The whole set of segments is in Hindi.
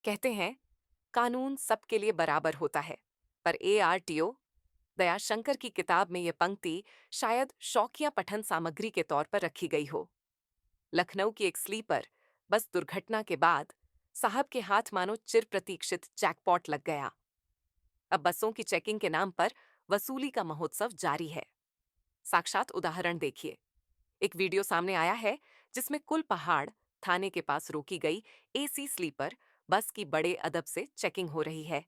कहते हैं कानून सबके लिए बराबर होता है, पर ARTO दयाशंकर की किताब में यह पंक्ति शायद शौकिया पठन सामग्री के तौर पर रखी गई हो। लखनऊ की एक स्लीपर बस दुर्घटना के बाद साहब के हाथ मानो चिर प्रतीक्षित जैकपॉट लग गया। अब बसों की चेकिंग के नाम पर वसूली का महोत्सव जारी है। साक्षात उदाहरण देखिए। एक वीडियो सामने आया है जिसमें कुल पहाड़ थाने के पास रोकी गई AC स्लीपर बस की बड़े अदब से चेकिंग हो रही है।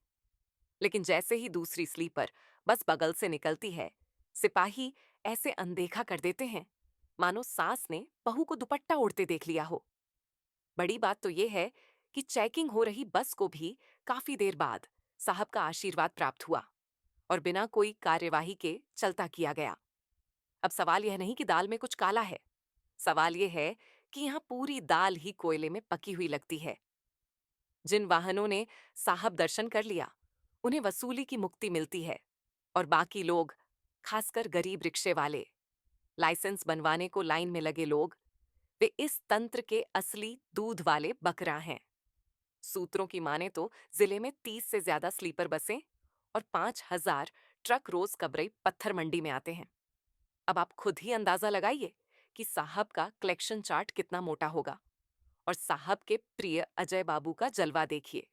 लेकिन जैसे ही दूसरी स्लीपर बस बगल से निकलती है, सिपाही ऐसे अनदेखा कर देते हैं मानो सास ने बहू को दुपट्टा ओढ़ते देख लिया हो। बड़ी बात तो यह है कि चेकिंग हो रही बस को भी काफी देर बाद साहब का आशीर्वाद प्राप्त हुआ और बिना कोई कार्यवाही के चलता किया गया। अब सवाल यह नहीं कि दाल में कुछ काला है, सवाल यह है कि यहाँ पूरी दाल ही कोयले में पकी हुई लगती है। जिन वाहनों ने साहब दर्शन कर लिया, उन्हें वसूली की मुक्ति मिलती है और बाकी लोग, खासकर गरीब रिक्शे वाले, लाइसेंस बनवाने को लाइन में लगे लोग, वे इस तंत्र के असली दूध वाले बकरा हैं। सूत्रों की माने तो जिले में 30 से ज्यादा स्लीपर बसें और 5,000 ट्रक रोज कबरई पत्थर मंडी में आते हैं। अब आप खुद ही अंदाजा लगाइए कि साहब का कलेक्शन चार्ट कितना मोटा होगा। और साहब के प्रिय अजय बाबू का जलवा देखिए।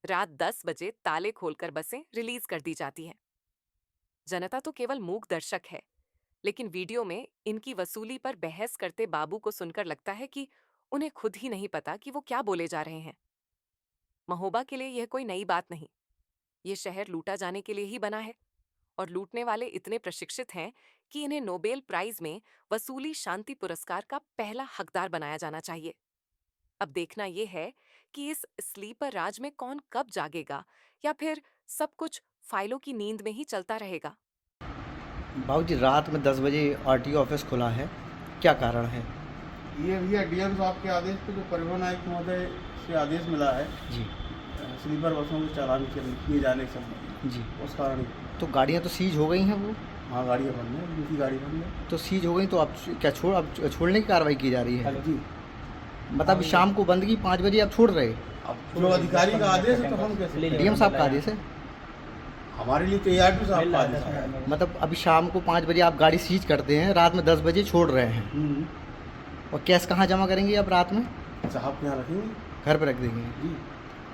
रात 10 बजे ताले खोलकर बसें रिलीज कर दी जाती हैं। जनता तो केवल मूक दर्शक है, लेकिन वीडियो में इनकी वसूली पर बहस करते बाबू को सुनकर लगता है कि उन्हें खुद ही नहीं पता कि वो क्या बोले जा रहे हैं। महोबा के लिए यह कोई नई बात नहीं। ये शहर लूटा जाने के लिए ही बना है और लूटने वाले इतने प्रशिक्षित हैं कि इन्हें नोबेल प्राइज में वसूली शांति पुरस्कार का पहला हकदार बनाया जाना चाहिए। अब देखना यह है कि इस स्लीपर राज में कौन कब जागेगा या फिर सब कुछ फाइलों की नींद में ही चलता रहेगा। बाबूजी, रात में 10 बजे RTO ऑफिस खुला है, क्या कारण है? ये भैया DM साहब के आदेश पे जो परिवहन आयुक्त महोदय से आदेश मिला है जी स्लीपर बसों के चालान किए जाने के संबंध में, जी। उस कारण। तो गाड़ियाँ तो सीज हो गई हैं वो? हाँ, गाड़ियाँ बंद हैं, दूसरी गाड़ी बंद है। तो सीज हो गई तो अब क्या अब छोड़ने की कार्रवाई की जा रही है? जी। मतलब शाम को बंद की 5 बजे आप छोड़ रहे? अब जो अधिकारी का आदेश है तो हम कैसे? DM साहब का आदेश है? हमारे लिए तो ARTO साहब का आदेश है। मतलब अभी शाम को 5 बजे आप गाड़ी सीज करते हैं, रात में 10 बजे छोड़ रहे हैं, और कैश कहाँ जमा करेंगे आप रात में? साहब के यहाँ रखेंगे, घर पर रख देंगे? जी।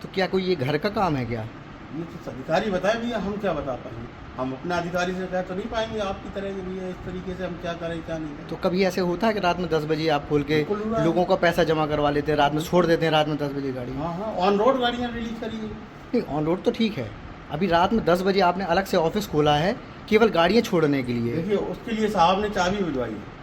तो क्या कोई ये घर का काम है क्या? ये तो अधिकारी बताए भैया, हम क्या बता पाएंगे? हम अपने अधिकारी से कह तो नहीं पाएंगे आपकी तरह के भैया इस तरीके से हम क्या करें क्या नहीं करें। तो कभी ऐसे होता है कि रात में 10 बजे आप खोल के बिल्कुल हुआ है। लोगों का पैसा जमा करवा लेते हैं, रात में छोड़ देते हैं, रात में 10 बजे गाड़ी? हाँ हाँ, ऑन रोड गाड़ियाँ रिलीज करी गई। नहीं, ऑन रोड तो ठीक है, अभी रात में 10 बजे आपने अलग से ऑफिस खोला है केवल गाड़ियाँ छोड़ने के लिए। देखिए, उसके लिए साहब ने चाबी भिजवाई है,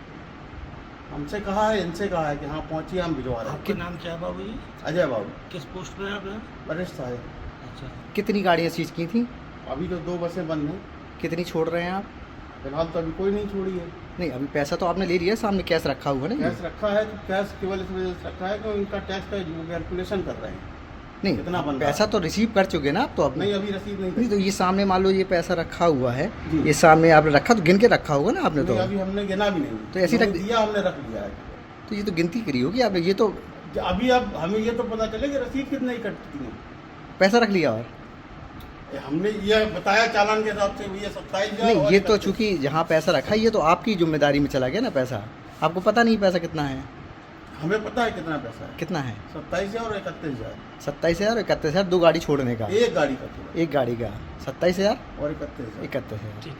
हमसे कहा है, इनसे कहा है कि हाँ पहुँचिए, हम भिजवा रहे हैं। आपका नाम क्या है बाबू जी? अजय बाबू, किस पोस्ट पे है आप? वरिष्ठ साहब। अच्छा, कितनी गाड़ियाँ सीज की थी? अभी तो 2 बसें बंद हैं, कितनी छोड़ रहे हैं आप? फिलहाल तो अभी कोई नहीं छोड़ी है। नहीं, अभी पैसा तो आपने ले लिया है, सामने कैश रखा हुआ है ना? कैश रखा है, तो कैश केवल इस वजह से रखा है कि उनका टैक्स का कैलकुलेशन कर रहे हैं। नहीं, कितना बन रहा पैसा है? तो रिसीव कर चुके ना आप तो अपने? नहीं, अभी रसीद नहीं नहीं, तो ये सामने मान लो ये पैसा रखा हुआ है, जी। ये सामने आपने रखा तो गिन के रखा होगा ना आपने? तो नहीं, अभी हमने गिना भी नहीं, तो ऐसी उन्होंने रख दिया, हमने रख लिया है। तो ये तो गिनती करी होगी आपने, ये तो अभी अब हमें ये तो पता चले कि रसीद कितने की कटती है। पैसा रख लिया। और हमने ये बताया चालान के हिसाब से भैया 27,000। नहीं, ये तो चूंकि जहाँ पैसा रखा है ये तो आपकी जिम्मेदारी में चला गया ना पैसा, आपको पता नहीं पैसा कितना है? हमें पता है कितना पैसा है। कितना है? 27,000 और 31,000। 27,000 और 31,000, 2 गाड़ी छोड़ने का? एक गाड़ी का पूरा। एक गाड़ी का 27,000 और 31,000। 31,000। ठीक।